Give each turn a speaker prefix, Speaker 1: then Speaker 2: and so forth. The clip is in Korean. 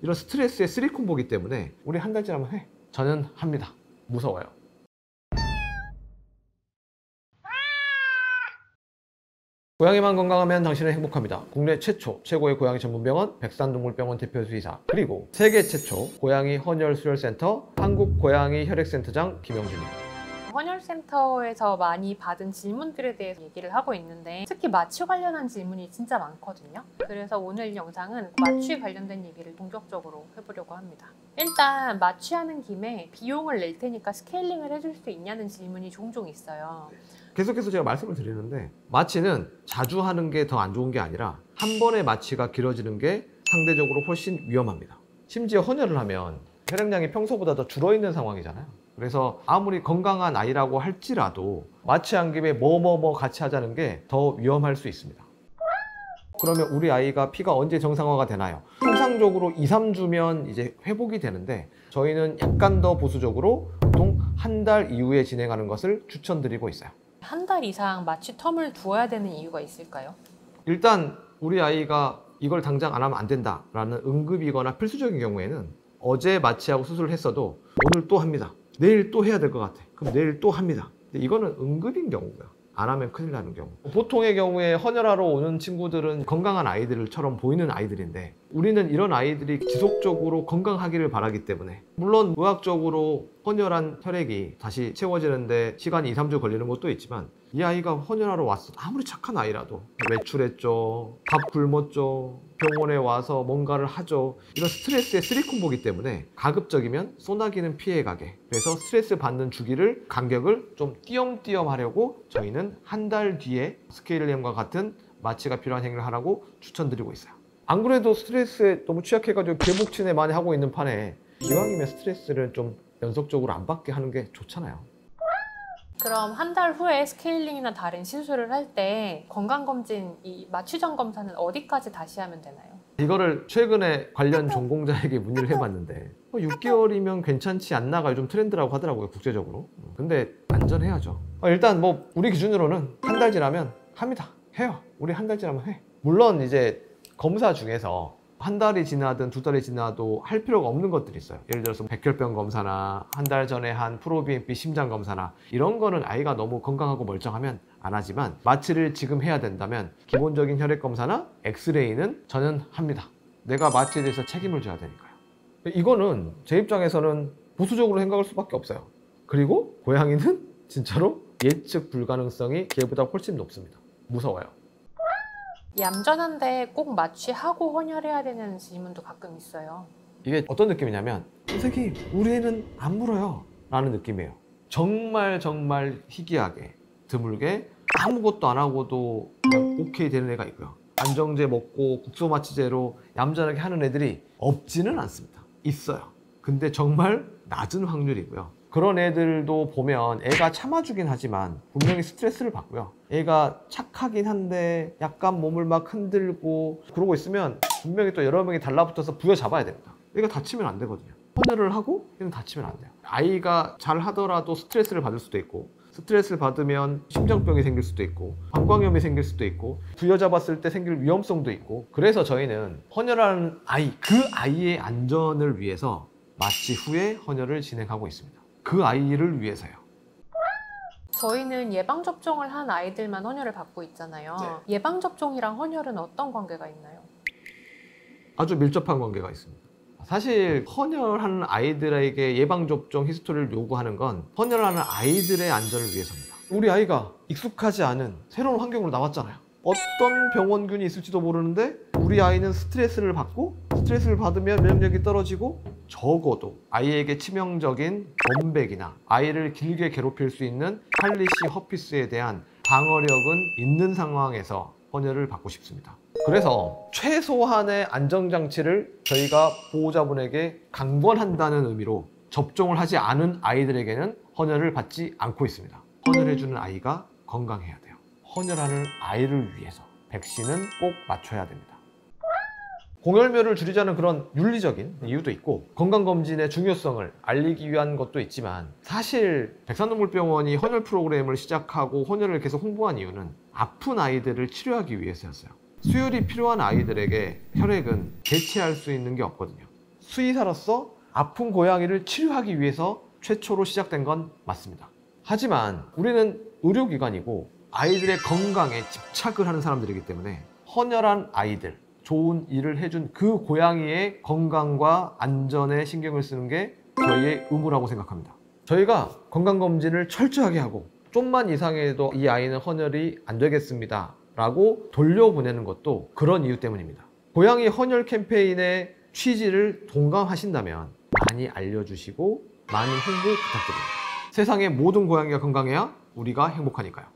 Speaker 1: 이런 스트레스의 쓰리콤보기 때문에 우리 한 달 지나면 해. 저는 합니다. 무서워요. 고양이만 건강하면 당신은 행복합니다. 국내 최초 최고의 고양이 전문병원 백산동물병원 대표수의사, 그리고 세계 최초 고양이 헌혈수혈센터 한국고양이혈액센터장 김영준입니다.
Speaker 2: 헌혈센터에서 많이 받은 질문들에 대해서 얘기를 하고 있는데, 특히 마취 관련한 질문이 진짜 많거든요. 그래서 오늘 영상은 마취 관련된 얘기를 본격적으로 해보려고 합니다. 일단 마취하는 김에 비용을 낼 테니까 스케일링을 해줄 수 있냐는 질문이 종종 있어요.
Speaker 1: 계속해서 제가 말씀을 드리는데, 마취는 자주 하는 게 더 안 좋은 게 아니라 한 번의 마취가 길어지는 게 상대적으로 훨씬 위험합니다. 심지어 헌혈을 하면 혈액량이 평소보다 더 줄어있는 상황이잖아요. 그래서 아무리 건강한 아이라고 할지라도 마취한 김에 뭐 같이 하자는 게 더 위험할 수 있습니다. 그러면 우리 아이가 피가 언제 정상화가 되나요? 통상적으로 2, 3주면 이제 회복이 되는데, 저희는 약간 더 보수적으로 보통 한 달 이후에 진행하는 것을 추천드리고 있어요.
Speaker 2: 한 달 이상 마취 텀을 두어야 되는 이유가 있을까요?
Speaker 1: 일단 우리 아이가 이걸 당장 안 하면 안 된다라는 응급이거나 필수적인 경우에는 어제 마취하고 수술을 했어도 오늘 또 합니다. 내일 또 해야 될 것 같아. 그럼 내일 또 합니다. 근데 이거는 응급인 경우고요. 안 하면 큰일 나는 경우. 보통의 경우에 헌혈하러 오는 친구들은 건강한 아이들처럼 보이는 아이들인데, 우리는 이런 아이들이 지속적으로 건강하기를 바라기 때문에, 물론 의학적으로 헌혈한 혈액이 다시 채워지는데 시간이 2, 3주 걸리는 것도 있지만, 이 아이가 헌혈하러 왔어. 아무리 착한 아이라도 외출했죠, 밥 굶었죠, 병원에 와서 뭔가를 하죠. 이런 스트레스의 쓰리콤보기 때문에 가급적이면 소나기는 피해가게, 그래서 스트레스 받는 주기를 간격을 좀 띄엄띄엄 하려고 저희는 한 달 뒤에 스케일링과 같은 마취가 필요한 행위를 하라고 추천드리고 있어요. 안 그래도 스트레스에 너무 취약해가지고 개복치네 많이 하고 있는 판에, 기왕이면 스트레스를 좀 연속적으로 안 받게 하는 게 좋잖아요.
Speaker 2: 그럼 한 달 후에 스케일링이나 다른 시술을 할 때 건강검진, 이 마취전 검사는 어디까지 다시 하면 되나요?
Speaker 1: 이거를 최근에 관련 전공자에게 문의를 해봤는데 6개월이면 괜찮지 않나가 요즘 트렌드라고 하더라고요, 국제적으로. 근데 안전해야죠. 일단 뭐 우리 기준으로는 한 달 지나면 합니다. 해요. 우리 한 달 지나면 해. 물론 이제 검사 중에서 한 달이 지나든 두 달이 지나도 할 필요가 없는 것들이 있어요. 예를 들어서 백혈병 검사나 한 달 전에 한 프로비엠피 심장 검사나, 이런 거는 아이가 너무 건강하고 멀쩡하면 안 하지만, 마취를 지금 해야 된다면 기본적인 혈액 검사나 엑스레이는 저는 합니다. 내가 마취에 대해서 책임을 져야 되니까요. 이거는 제 입장에서는 보수적으로 생각할 수밖에 없어요. 그리고 고양이는 진짜로 예측 불가능성이 개보다 훨씬 높습니다. 무서워요.
Speaker 2: 얌전한데 꼭 마취하고 헌혈해야 되는 질문도 가끔 있어요.
Speaker 1: 이게 어떤 느낌이냐면, 선생님 우리 애는 안 물어요 라는 느낌이에요. 정말 희귀하게 드물게 아무것도 안 하고도 그냥 오케이 되는 애가 있고요, 안정제 먹고 국소마취제로 얌전하게 하는 애들이 없지는 않습니다. 있어요. 근데 정말 낮은 확률이고요. 그런 애들도 보면 애가 참아주긴 하지만 분명히 스트레스를 받고요, 애가 착하긴 한데 약간 몸을 막 흔들고 그러고 있으면 분명히 또 여러 명이 달라붙어서 부여잡아야 됩니다. 애가 다치면 안 되거든요. 헌혈을 하고 얘는 다치면 안 돼요. 아이가 잘 하더라도 스트레스를 받을 수도 있고, 스트레스를 받으면 심장병이 생길 수도 있고, 방광염이 생길 수도 있고, 부여잡았을 때 생길 위험성도 있고, 그래서 저희는 헌혈하는 아이, 그 아이의 안전을 위해서 마취 후에 헌혈을 진행하고 있습니다. 그 아이를 위해서요.
Speaker 2: 저희는 예방접종을 한 아이들만 헌혈을 받고 있잖아요. 네. 예방접종이랑 헌혈은 어떤 관계가 있나요? 아주
Speaker 1: 밀접한 관계가 있습니다. 사실 헌혈하는 아이들에게 예방접종 히스토리를 요구하는 건 헌혈하는 아이들의 안전을 위해서입니다. 우리 아이가 익숙하지 않은 새로운 환경으로 나왔잖아요. 어떤 병원균이 있을지도 모르는데 우리 아이는 스트레스를 받고, 스트레스를 받으면 면역력이 떨어지고, 적어도 아이에게 치명적인 범백이나 아이를 길게 괴롭힐 수 있는 할리시 허피스에 대한 방어력은 있는 상황에서 헌혈을 받고 싶습니다. 그래서 최소한의 안전장치를 저희가 보호자분에게 강권한다는 의미로 접종을 하지 않은 아이들에게는 헌혈을 받지 않고 있습니다. 헌혈해주는 아이가 건강해야 돼요. 헌혈하는 아이를 위해서 백신은 꼭 맞춰야 됩니다. 공혈묘를 줄이자는 그런 윤리적인 이유도 있고, 건강검진의 중요성을 알리기 위한 것도 있지만, 사실 백산동물병원이 헌혈 프로그램을 시작하고 헌혈을 계속 홍보한 이유는 아픈 아이들을 치료하기 위해서였어요. 수혈이 필요한 아이들에게 혈액은 대체할 수 있는 게 없거든요. 수의사로서 아픈 고양이를 치료하기 위해서 최초로 시작된 건 맞습니다. 하지만 우리는 의료기관이고 아이들의 건강에 집착을 하는 사람들이기 때문에 헌혈한 아이들, 좋은 일을 해준 그 고양이의 건강과 안전에 신경을 쓰는 게 저희의 의무라고 생각합니다. 저희가 건강검진을 철저하게 하고 좀만 이상해도 이 아이는 헌혈이 안 되겠습니다 라고 돌려보내는 것도 그런 이유 때문입니다. 고양이 헌혈 캠페인의 취지를 동감하신다면 많이 알려주시고 많은 홍보 부탁드립니다. 세상의 모든 고양이가 건강해야 우리가 행복하니까요.